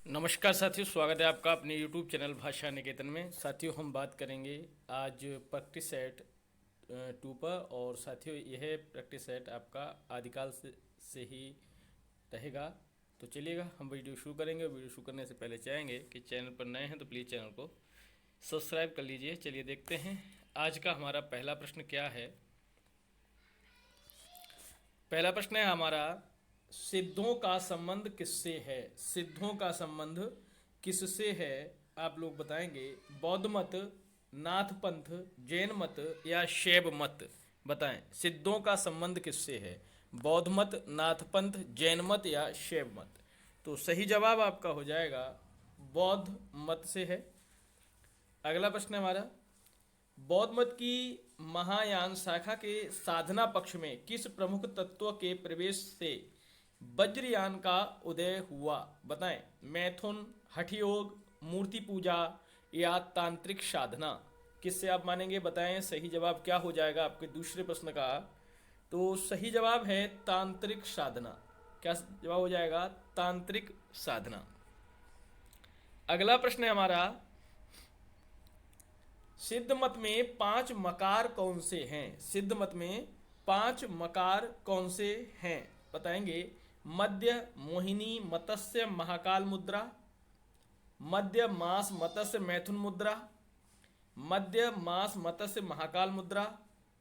नमस्कार साथियों, स्वागत है आपका अपने YouTube चैनल भाषा निकेतन में। साथियों, हम बात करेंगे आज प्रैक्टिस सेट 2 पर। और साथियों, यह प्रैक्टिस सेट आपका आदिकाल से ही रहेगा। तो चलिएगा हम वीडियो शुरू करेंगे। वीडियो शुरू करने से पहले चाहेंगे कि चैनल पर नए हैं तो प्लीज़ चैनल को सब्सक्राइब कर लीजिए। चलिए देखते हैं आज का हमारा पहला प्रश्न क्या है। पहला प्रश्न है हमारा, सिद्धों का संबंध किससे है? सिद्धों का संबंध किससे है? आप लोग बताएंगे। बौद्ध मत, नाथ पंथ, जैन मत या शैव मत? बताएं, सिद्धों का संबंध किससे है? बौद्ध मत, नाथ पंथ, जैन मत या शैव मत? तो सही जवाब आपका हो जाएगा बौद्ध मत से है। अगला प्रश्न है हमारा, बौद्ध मत की महायान शाखा के साधना पक्ष में किस प्रमुख तत्व के प्रवेश से वज्रयान का उदय हुआ? बताएं, मैथुन, हठ योग, मूर्ति पूजा या तांत्रिक साधना? किससे आप मानेंगे? बताएं सही जवाब क्या हो जाएगा आपके दूसरे प्रश्न का। तो सही जवाब है तांत्रिक साधना। क्या जवाब हो जाएगा? तांत्रिक साधना। अगला प्रश्न है हमारा, सिद्ध मत में 5 मकार कौन से हैं? सिद्ध मत में 5 मकार कौन से हैं? बताएंगे। मध्य, मोहिनी, मत्स्य, महाकाल मुद्रा, मध्य, मास, मत्स्य, मैथुन मुद्रा, मध्य, मास, मत्स्य, महाकाल मुद्रा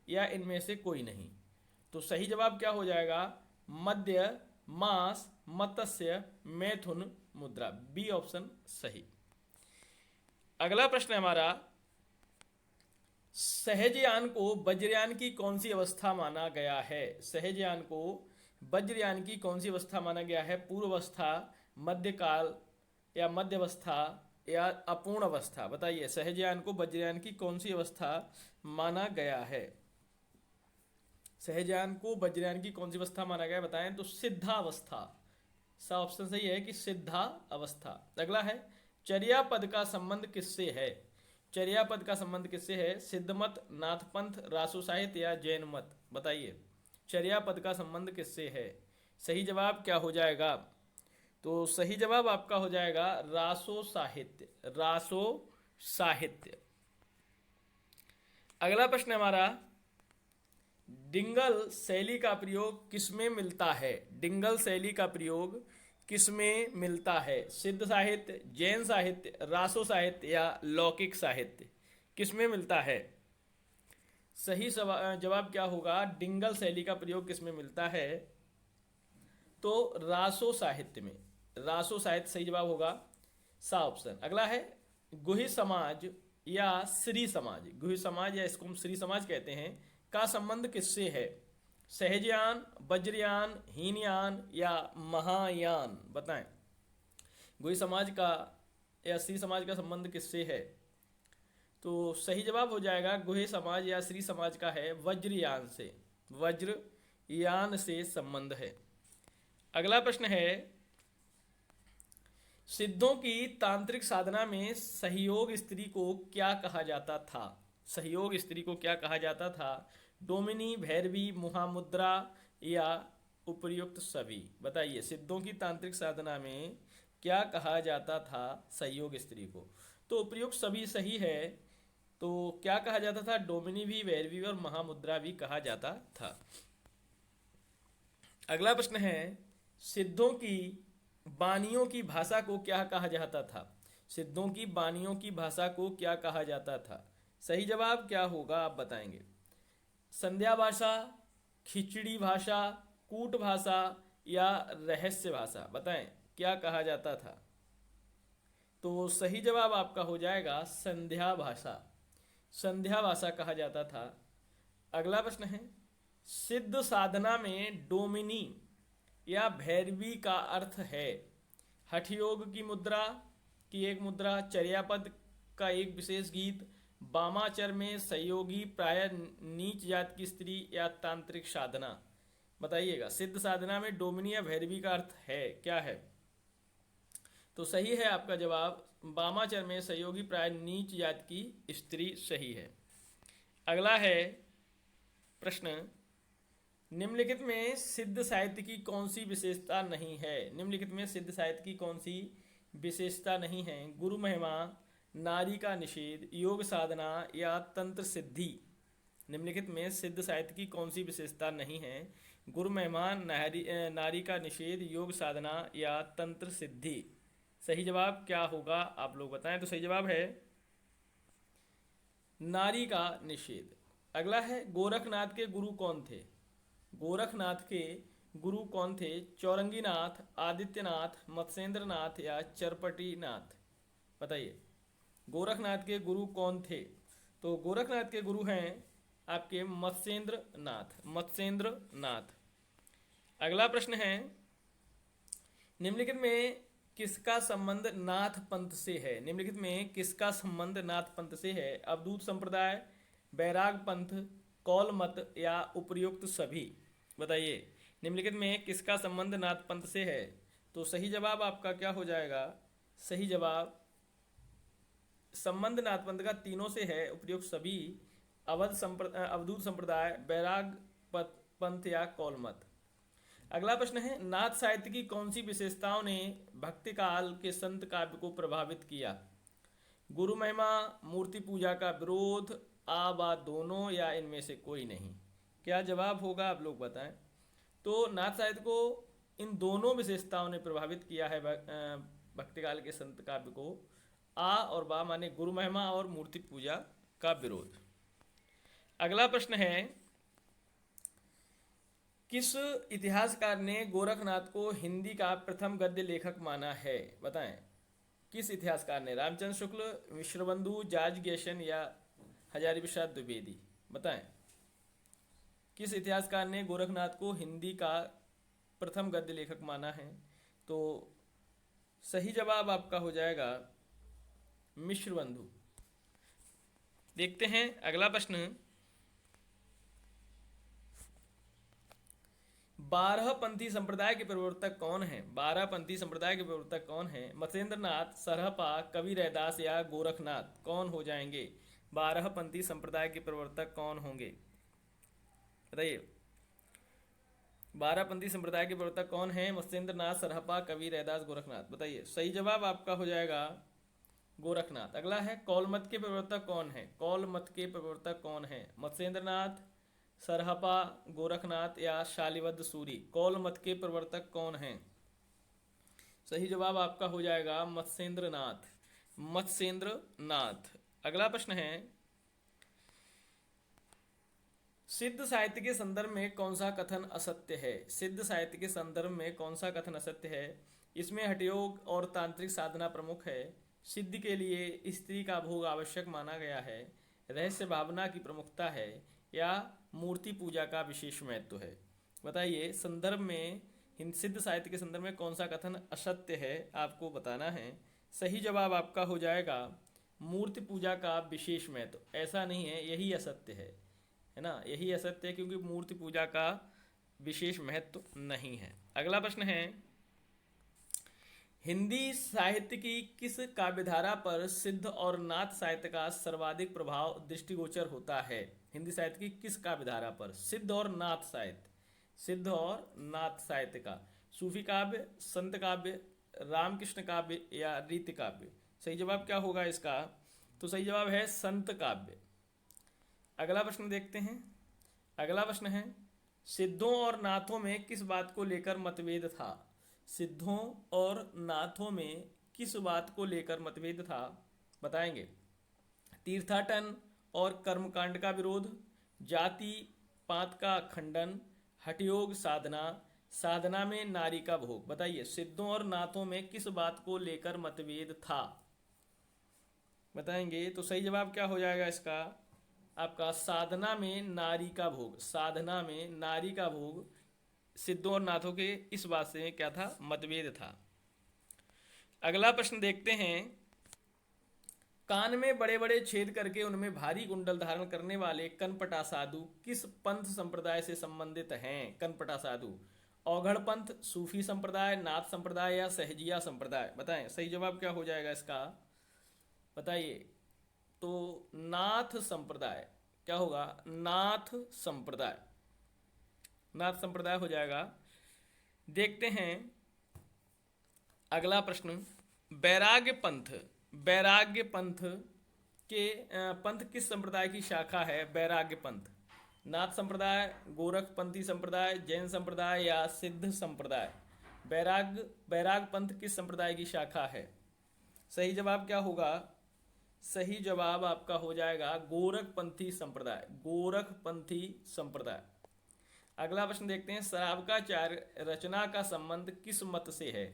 या इनमें से कोई नहीं? तो सही जवाब क्या हो जाएगा? मध्य, मास, मत्स्य, मैथुन मुद्रा। बी ऑप्शन सही। अगला प्रश्न है हमारा, सहजयान को वज्रयान की कौन सी अवस्था माना गया है? सहजयान को वज्रयान की कौन सी अवस्था माना गया है? पूर्व अवस्था, मध्यकाल या मध्य अवस्था या अपूर्ण अवस्था? बताइए, सहजयान को वज्रयान की कौन सी अवस्था माना गया है? सहजयान को वज्रयान की कौन सी अवस्था माना गया है? बताएं। तो सिद्धा अवस्था। सा ऑप्शन सही है कि सिद्धा अवस्था। अगला है, चर्या पद का संबंध किससे है? चर्या पद का संबंध किससे है? सिद्ध मत, नाथ पंथ, रासो साहित्य या जैन मत? बताइए, चर्या पद का संबंध किससे है? सही जवाब क्या हो जाएगा? तो सही जवाब आपका हो जाएगा रासो साहित्य। रासो साहित्य। अगला प्रश्न हमारा, डिंगल शैली का प्रयोग किसमें मिलता है? डिंगल शैली का प्रयोग किसमें मिलता है? सिद्ध साहित्य, जैन साहित्य, रासो साहित्य या लौकिक साहित्य? किसमें मिलता है? सही जवाब क्या होगा? डिंगल शैली का प्रयोग किसमें मिलता है? तो रासो साहित्य में। रासो साहित्य सही जवाब होगा, सा ऑप्शन। अगला है, गुही समाज या श्री समाज, गुही समाज या इसको हम श्री समाज कहते हैं, का संबंध किससे है? सहजयान, वज्रयान, हीनयान या महायान? बताएं, गुही समाज का या श्री समाज का संबंध किससे है? तो सही जवाब हो जाएगा गुहे समाज या श्री समाज का है वज्रयान से। वज्रयान से संबंध है। अगला प्रश्न है, सिद्धों की तांत्रिक साधना में सहयोग स्त्री को क्या कहा जाता था? सहयोग स्त्री को क्या कहा जाता था? डोमिनी, भैरवी, मुहामुद्रा या उपर्युक्त सभी? बताइए, सिद्धों की तांत्रिक साधना में क्या कहा जाता था सहयोग स्त्री को? तो उपर्युक्त सभी सही है। तो क्या कहा जाता था? डोमिनी भी, भैरवी और महामुद्रा भी कहा जाता था। अगला प्रश्न है, सिद्धों की बानियों की भाषा को क्या कहा जाता था? सिद्धों की बानियों की भाषा को क्या कहा जाता था? सही जवाब क्या होगा आप बताएंगे। संध्या भाषा, खिचड़ी भाषा, कूट भाषा या रहस्य भाषा? बताएं, क्या कहा जाता था? तो सही जवाब आपका हो जाएगा संध्या भाषा। संध्या भाषा कहा जाता था। अगला प्रश्न है, सिद्ध साधना में डोमिनी या भैरवी का अर्थ है हठ योग की मुद्रा की एक मुद्रा, चर्यापद का एक विशेष गीत, वामाचर में सहयोगी प्राय नीच जात की स्त्री या तांत्रिक साधना? बताइएगा, सिद्ध साधना में डोमिनी या भैरवी का अर्थ है क्या है? तो सही है आपका जवाब, वामाचर में सहयोगी प्राय नीच जात की स्त्री सही है। अगला है प्रश्न, निम्नलिखित में सिद्ध साहित्य की कौन सी विशेषता नहीं है? निम्नलिखित में सिद्ध साहित्य की कौन सी विशेषता नहीं है। गुरु महिमा, नारी का निषेध, योग साधना या तंत्र सिद्धि, निम्नलिखित में सिद्ध साहित्य की कौन सी विशेषता नहीं है? गुरु महिमा, नारी का निषेध, योग साधना या तंत्र सिद्धि। सही जवाब क्या होगा आप लोग बताएं। तो सही जवाब है नारी का निषेध। अगला है गोरखनाथ के गुरु कौन थे? गोरखनाथ के गुरु कौन थे? चौरंगीनाथ, आदित्यनाथ, मत्स्येंद्रनाथ या चरपटीनाथ? बताइए गोरखनाथ के गुरु कौन थे? तो गोरखनाथ के गुरु हैं आपके मत्स्येंद्रनाथ, मत्स्येंद्रनाथ। अगला प्रश्न है निम्नलिखित में किसका संबंध नाथ पंथ से है? निम्नलिखित में किसका संबंध नाथ पंथ से है? अवधूत संप्रदाय, बैराग पंथ, कौल मत या उपर्युक्त सभी? बताइए निम्नलिखित में किसका संबंध नाथ पंथ से है? तो सही जवाब आपका क्या हो जाएगा? सही जवाब संबंध नाथ पंथ का तीनों से है, उपर्युक्त सभी, अवधूत संप्रदाय, बैराग पंथ या कौल मत। अगला प्रश्न है नाथ साहित्य की कौन सी विशेषताओं ने भक्ति काल के संत काव्य को प्रभावित किया? गुरु महिमा, मूर्ति पूजा का विरोध, व दोनों या इनमें से कोई नहीं? क्या जवाब होगा आप लोग बताएं। तो नाथ साहित्य को इन दोनों विशेषताओं ने प्रभावित किया है भक्ति काल के संत काव्य को। आ और बा माने गुरु महिमा और मूर्ति पूजा का विरोध। अगला प्रश्न है किस इतिहासकार ने गोरखनाथ को हिंदी का प्रथम गद्य लेखक माना है? बताएं किस इतिहासकार ने? रामचंद्र शुक्ल, मिश्रबंधु, जॉर्ज ग्येशन या हजारी प्रसाद द्विवेदी? बताएं किस इतिहासकार ने गोरखनाथ को हिंदी का प्रथम गद्य लेखक माना है? तो सही जवाब आपका हो जाएगा मिश्रबंधु। देखते हैं अगला प्रश्न, 12पंथी संप्रदाय के प्रवर्तक कौन है? 12पंथी संप्रदाय के प्रवर्तक कौन है? मत्स्येंद्रनाथ, सरहपा, कवि रैदास या गोरखनाथ? कौन हो जाएंगे 12पंथी संप्रदाय के प्रवर्तक? कौन होंगे बताइए। 12पंथी संप्रदाय के प्रवर्तक कौन है? मत्स्येंद्रनाथ, सरहपा, कवि रैदास, गोरखनाथ? बताइए सही जवाब आपका हो जाएगा गोरखनाथ। अगला है कौल मत के प्रवर्तक कौन है? कौल मत के प्रवर्तक कौन है? मत्स्येंद्रनाथ, सरहपा, गोरखनाथ या शालिवद्ध सूरी? कौल मत के प्रवर्तक कौन हैं? सही जवाब आपका हो जाएगा मत्स्येंद्रनाथ, मत्स्येंद्रनाथ। अगला प्रश्न है सिद्ध साहित्य के संदर्भ में कौन सा कथन असत्य है? सिद्ध साहित्य के संदर्भ में कौन सा कथन असत्य है? इसमें हठयोग और तांत्रिक साधना प्रमुख है, सिद्धि के लिए स्त्री का भोग आवश्यक माना गया है, रहस्य भावना की प्रमुखता है या मूर्ति पूजा का विशेष महत्व है? बताइए संदर्भ में सिद्ध साहित्य के संदर्भ में कौन सा कथन असत्य है आपको बताना है। सही जवाब आपका हो जाएगा मूर्ति पूजा का विशेष महत्व। ऐसा नहीं है, यही असत्य है ना, यही असत्य है क्योंकि मूर्ति पूजा का विशेष महत्व नहीं है। अगला प्रश्न है हिंदी साहित्य की किस काव्यधारा पर सिद्ध और नाथ साहित्य का सर्वाधिक प्रभाव दृष्टिगोचर होता है? हिंदी साहित्य की किस काव्यधारा पर सिद्ध और नाथ साहित्य, सिद्ध और नाथ साहित्य का? सूफी काव्य, संत काव्य, रामकृष्ण काव्य या रीति काव्य? सही जवाब क्या होगा इसका? तो सही जवाब है संत काव्य। अगला प्रश्न देखते हैं। अगला प्रश्न है सिद्धों और नाथों में किस बात को लेकर मतभेद था? सिद्धों और नाथों में किस बात को लेकर मतभेद था बताएंगे। तीर्थाटन और कर्मकांड का विरोध, जाति पात का खंडन, हठयोग साधना, साधना में नारी का भोग? बताइए सिद्धों और नाथों में किस बात को लेकर मतभेद था बताएंगे। तो सही जवाब क्या हो जाएगा इसका आपका साधना में नारी का भोग। साधना में नारी का भोग सिद्धों और नाथों के इस बात से क्या था? मतभेद था। अगला प्रश्न देखते हैं कान में बड़े बड़े छेद करके उनमें भारी कुंडल धारण करने वाले कनपटा साधु किस पंथ संप्रदाय से संबंधित हैं? कनपटा साधु औघड़ पंथ, सूफी संप्रदाय, नाथ संप्रदाय या सहजिया संप्रदाय? बताएं सही जवाब क्या हो जाएगा इसका बताइए। तो नाथ संप्रदाय क्या होगा? नाथ संप्रदाय, नाथ संप्रदाय हो जाएगा। देखते हैं अगला प्रश्न वैराग्य पंथ, वैराग्य पंथ के पंथ किस संप्रदाय की शाखा है? वैराग्य पंथ, नाथ संप्रदाय, गोरखपंथी संप्रदाय, जैन संप्रदाय या सिद्ध संप्रदाय? वैराग पंथ किस संप्रदाय की शाखा है? सही जवाब क्या होगा? सही जवाब आपका हो जाएगा गोरखपंथी संप्रदाय, गोरखपंथी संप्रदाय। अगला प्रश्न देखते हैं, श्रावकाचार्य रचना का संबंध किस मत से है?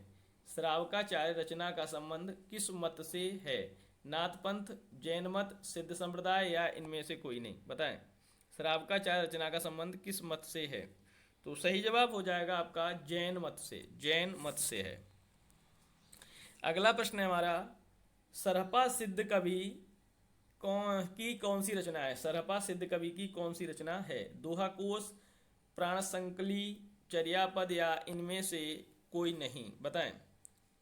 श्रावकाचार्य रचना का संबंध किस मत से है? नाथ पंथ, जैन मत, सिद्ध संप्रदाय या इनमें से कोई नहीं? बताएं, श्रावकाचार्य रचना का संबंध किस मत से है? तो सही जवाब हो जाएगा आपका जैन मत से, जैन मत से है। अगला प्रश्न है हमारा, सरहपा सिद्ध कवि कौन सी रचना है? सरहपा सिद्ध कवि की कौन सी रचना है? दोहा कोश, प्राण संकली, चर्यापद या इनमें से कोई नहीं? बताएं,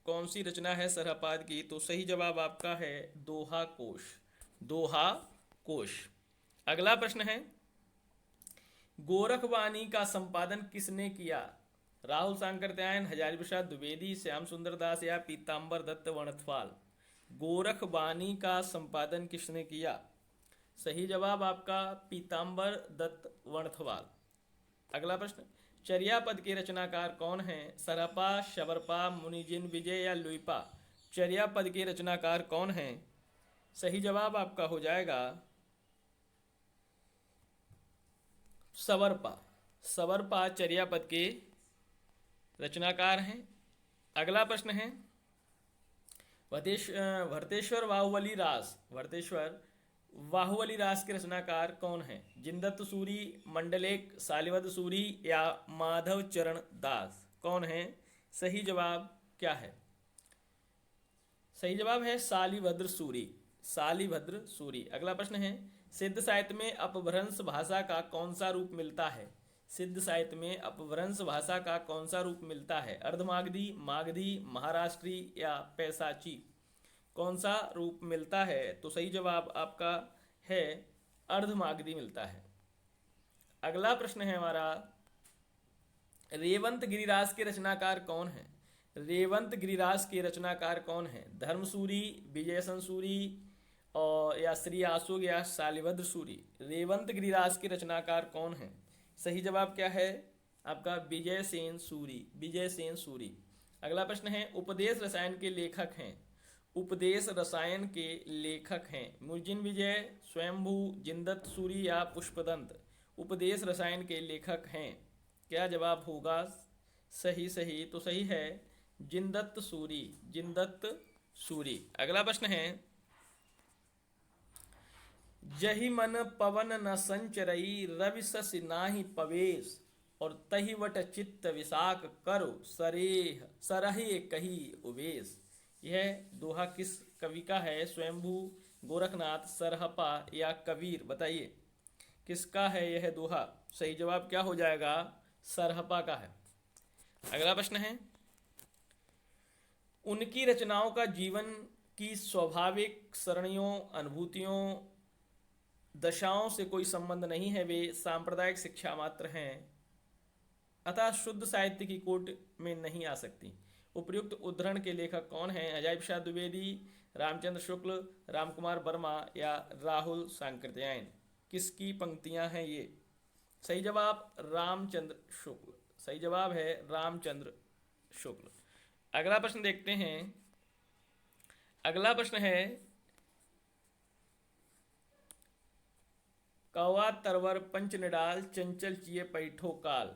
कौन सी रचना है सरहपाद की? तो सही जवाब आपका है दोहा कोश, दोहा कोश। अगला प्रश्न है, गोरखवाणी का संपादन किसने किया? राहुल सांकृत्यायन, हजारी प्रसाद द्विवेदी, श्याम सुंदर दास या पीताम्बर दत्त वणथवाल? गोरखवाणी का संपादन किसने किया? सही जवाब आपका पीताम्बर दत्त वणथवाल। अगला प्रश्न, चर्यापद के रचनाकार कौन हैं? सरहपा, शबरपा, मुनिजिन विजय या लुइपा? चर्यापद के रचनाकार कौन हैं? सही जवाब आपका हो जाएगा सवरपा, सवरपा चर्यापद के रचनाकार हैं। अगला प्रश्न है, भरतेश्वर बाहुबली रास, भरतेश्वर बाहुबली रास के रचनाकार कौन हैं? जिनदत्त सूरी, मंडलेक, शालिवद सूरी या माधव चरण दास? कौन है? सही जवाब क्या है? सही जवाब है शालिभद्र सूरी, शालिभद्र सूरी। अगला प्रश्न है, सिद्ध साहित्य में अपभ्रंश भाषा का कौन सा रूप मिलता है? सिद्ध साहित्य में अपभ्रंश भाषा का कौन सा रूप मिलता है? अर्धमागधी, मागधी, महाराष्ट्री या पैसाची? कौन सा रूप मिलता है? तो सही जवाब आपका है अर्धमागधी मिलता है। अगला प्रश्न है हमारा, रेवंत गिरिराज के रचनाकार कौन है? रेवंत गिरिराज के रचनाकार कौन है? धर्मसूरी, विजय संसूरी और या श्री आशोक या शालिभद्र सूरी? रेवंत गिरिराज के रचनाकार कौन है? सही जवाब क्या है आपका? विजय सेन सूरी, विजय सेन सूरी। अगला प्रश्न है, उपदेश रसायन के लेखक हैं? उपदेश रसायन के लेखक हैं मुर्जिन विजय, स्वयंभू, जिनदत्त सूरी या पुष्पदंत? उपदेश रसायन के लेखक हैं। क्या जवाब होगा? सही सही, तो सही है जिनदत्त सूरी, जिनदत्त सूरी। अगला प्रश्न है, जहि मन पवन न संचरई, रवि शशि नाहि पवेश, और तहि वट चित्त विशाख करो सरेह सरहे कही उवेश? यह दोहा किस कवि का है? स्वयंभू, गोरखनाथ, सरहपा या कबीर? बताइए किसका है यह दोहा? सही जवाब क्या हो जाएगा? सरहपा का है। अगला प्रश्न है, उनकी रचनाओं का जीवन की स्वाभाविक सरणियों, अनुभूतियों, दशाओं से कोई संबंध नहीं है, वे सांप्रदायिक शिक्षा मात्र हैं, अतः शुद्ध साहित्य की कोट में नहीं आ सकती। उपर्युक्त उद्धरण के लेखक कौन हैं? हजारी प्रसाद द्विवेदी, रामचंद्र शुक्ल, रामकुमार वर्मा या राहुल सांकृत्यायन? किसकी पंक्तियां हैं ये? सही जवाब रामचंद्र शुक्ल, सही जवाब है रामचंद्र शुक्ल। अगला प्रश्न देखते हैं। अगला प्रश्न है, कौवा तरवर पंच निडाल, चंचल चिये पैठो काल?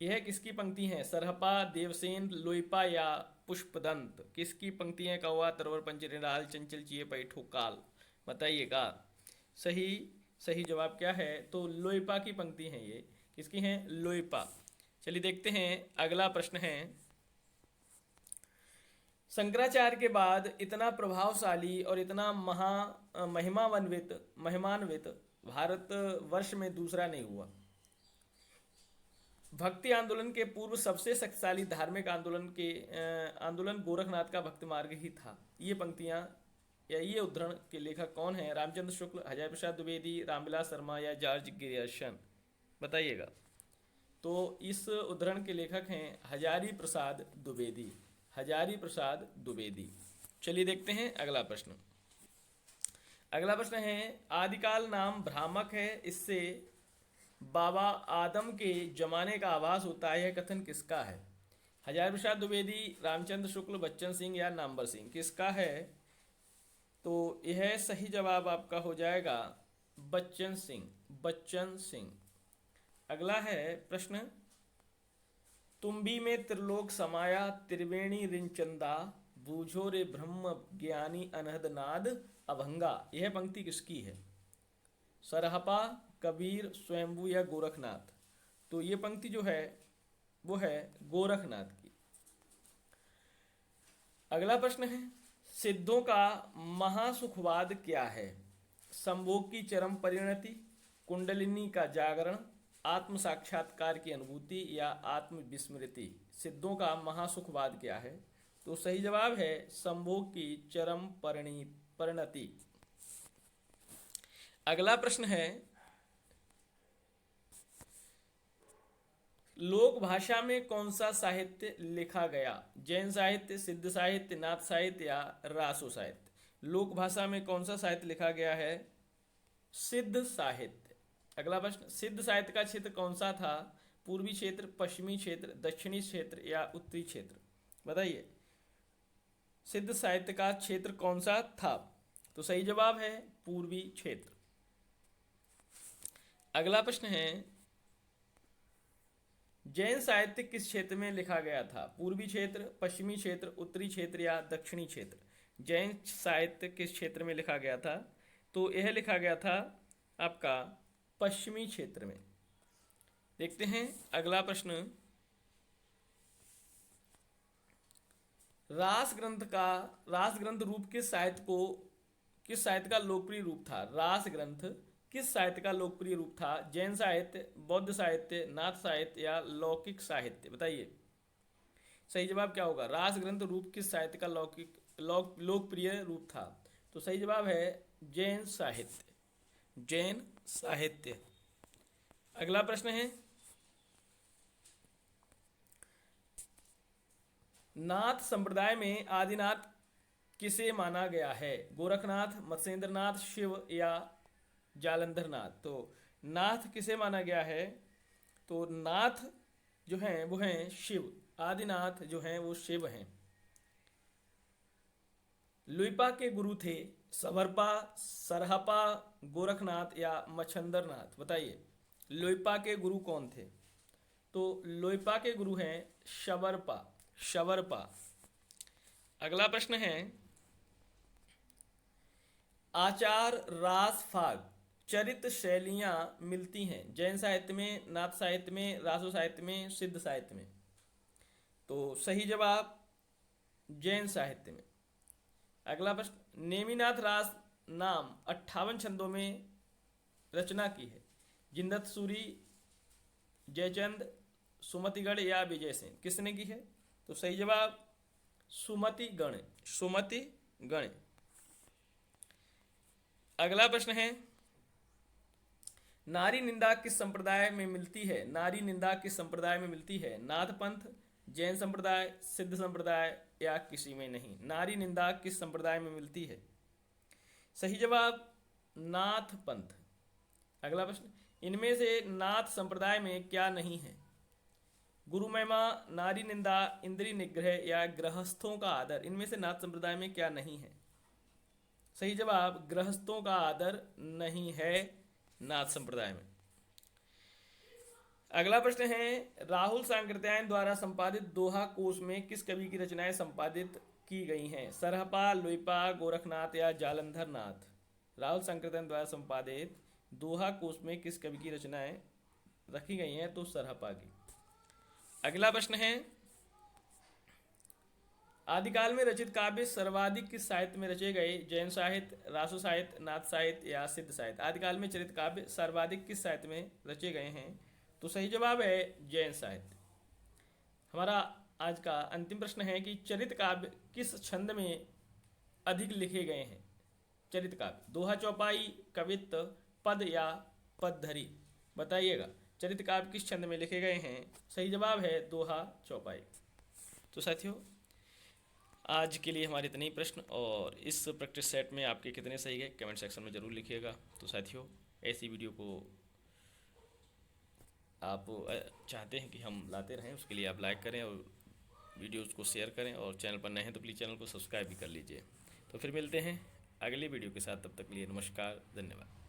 यह किसकी पंक्ति है? सरहपा, देवसेन, लोइपा या पुष्पदंत? किसकी पंक्ति है? कौवा तरवर पंच निडाल, चंचल चिये पैठो काल? बताइएगा। सही जवाब क्या है? तो लोइपा की पंक्ति है ये। किसकी है? लोइपा। चलिए देखते हैं अगला प्रश्न है, शंकराचार्य के बाद इतना प्रभावशाली और इतना महिमान्वित भारत वर्ष में दूसरा नहीं हुआ। भक्ति आंदोलन के पूर्व सबसे शक्तिशाली धार्मिक आंदोलन गोरखनाथ का भक्ति मार्ग ही था। ये पंक्तियां या ये उद्धरण के लेखक कौन है? रामचंद्र शुक्ल, हजारी प्रसाद द्विवेदी, रामविलास शर्मा या जॉर्ज ग्रियर्सन? बताइएगा। तो इस उद्धरण के लेखक हैं हजारी प्रसाद द्विवेदी, हजारी प्रसाद द्विवेदी। चलिए देखते हैं अगला प्रश्न। अगला प्रश्न है, आदिकाल नाम भ्रामक है, इससे बाबा आदम के जमाने का आभास होता है, यह कथन किसका है? हजारी प्रसाद द्विवेदी, रामचंद्र शुक्ल, बच्चन सिंह या नामवर सिंह, किसका है? तो यह सही जवाब आपका हो जाएगा बच्चन सिंह, बच्चन सिंह। अगला है प्रश्न, तुम्बी में त्रिलोक समाया, त्रिवेणी रिंचंदा, बूझो रे ब्रह्म ज्ञानी अनहद नाद अभंगा, यह पंक्ति किसकी है? सरहपा, कबीर, स्वयंभू या गोरखनाथ? तो ये पंक्ति जो है वो है गोरखनाथ की। अगला प्रश्न है, सिद्धों का महासुखवाद क्या है? संभोग की चरम परिणति, कुंडलिनी का जागरण, आत्म साक्षात्कार की अनुभूति या आत्म विस्मृति? सिद्धों का महासुखवाद क्या है? तो सही जवाब है संभोग की चरम परिणति। अगला प्रश्न है, लोक भाषा में कौन सा साहित्य लिखा गया? जैन साहित्य, सिद्ध साहित्य, नाथ साहित्य या रासो साहित्य? लोक भाषा में कौन सा साहित्य लिखा गया है? सिद्ध साहित्य। अगला प्रश्न, सिद्ध साहित्य का क्षेत्र कौन सा था? पूर्वी क्षेत्र, पश्चिमी क्षेत्र, दक्षिणी क्षेत्र या उत्तरी क्षेत्र? बताइए, सिद्ध साहित्य का क्षेत्र कौन सा था? तो सही जवाब है पूर्वी क्षेत्र। अगला प्रश्न है, जैन साहित्य किस क्षेत्र में लिखा गया था? पूर्वी क्षेत्र, पश्चिमी क्षेत्र, उत्तरी क्षेत्र या दक्षिणी क्षेत्र? जैन साहित्य किस क्षेत्र में लिखा गया था? तो यह लिखा गया था आपका पश्चिमी क्षेत्र में। देखते हैं अगला प्रश्न, रास ग्रंथ रूप किस साहित्य का लोकप्रिय रूप था? रास ग्रंथ किस साहित्य का लोकप्रिय रूप था? जैन साहित्य, बौद्ध साहित्य, नाथ साहित्य या लौकिक साहित्य? बताइए, सही जवाब क्या होगा? रास ग्रंथ रूप किस साहित्य का लोकप्रिय रूप था? तो सही जवाब है जैन साहित्य, जैन साहित्य। अगला प्रश्न है, नाथ संप्रदाय में आदिनाथ किसे माना गया है? गोरखनाथ, मत्स्येंद्रनाथ, शिव या जालंधर नाथ? तो नाथ किसे माना गया है? तो नाथ जो हैं वो हैं शिव, आदिनाथ जो हैं वो शिव हैं। लुइपा के गुरु थे सवरपा, सरहपा, गोरखनाथ या मच्छंदरनाथ? बताइए, लुइपा के गुरु कौन थे? तो लुइपा के गुरु हैं शवरपा, शवरपा। अगला प्रश्न है, आचार, रास, फाग, चरित शैलियां मिलती हैं जैन साहित्य में, नाथ साहित्य में, रासो साहित्य में, सिद्ध साहित्य में? तो सही जवाब जैन साहित्य में। अगला प्रश्न, नेमिनाथ रास नाम 58 छंदों में रचना की है? जिंदत सूरी, जयचंद, सुमतिगढ़ या विजय सेन? किसने की है? तो सही जवाब सुमतिगण, सुमतिगण। अगला प्रश्न है, नारी निंदा किस संप्रदाय में मिलती है? नारी निंदा किस संप्रदाय में मिलती है? नाथ पंथ, जैन संप्रदाय, सिद्ध संप्रदाय या किसी में नहीं? नारी निंदा किस संप्रदाय में मिलती है? सही जवाब नाथ पंथ। अगला प्रश्न, इनमें से नाथ संप्रदाय में क्या नहीं है? गुरु महिमा, नारी निंदा, इंद्रिय निग्रह या गृहस्थों का आदर? इनमें से नाथ संप्रदाय में क्या नहीं है? सही जवाब गृहस्थों का आदर नहीं है नाथ संप्रदाय में। अगला प्रश्न है, राहुल सांकृत्यायन द्वारा संपादित दोहा कोश में किस कवि की रचनाएं संपादित की गई हैं? सरहपा, लुइपा, गोरखनाथ या जालंधर नाथ? राहुल सांकृत्यायन द्वारा संपादित दोहा कोश में किस कवि की रचनाएं रखी गई हैं? तो सरहपा की। अगला प्रश्न है, आदिकाल में रचित काव्य सर्वाधिक किस साहित्य में रचे गए? जैन साहित्य, रासो साहित्य, नाथ साहित्य या सिद्ध साहित्य? आदिकाल में चरित काव्य सर्वाधिक किस साहित्य में रचे गए हैं? तो सही जवाब है जैन साहित्य। हमारा आज का अंतिम प्रश्न है कि चरित काव्य किस छंद में अधिक लिखे गए हैं? चरित काव्य दोहा, चौपाई, कवित्व, पद या पदधरी? बताइएगा, चरित काव्य किस छंद में लिखे गए हैं? सही जवाब है दोहा, चौपाई। तो साथियों, आज के लिए हमारे इतने ही प्रश्न, और इस प्रैक्टिस सेट में आपके कितने सही गए कमेंट सेक्शन में ज़रूर लिखिएगा। तो साथियों, ऐसी वीडियो को आप चाहते हैं कि हम लाते रहें, उसके लिए आप लाइक करें और वीडियोज़ को शेयर करें, और चैनल पर नए हैं तो प्लीज़ चैनल को सब्सक्राइब भी कर लीजिए। तो फिर मिलते हैं अगली वीडियो के साथ, तब तक के लिए नमस्कार, धन्यवाद।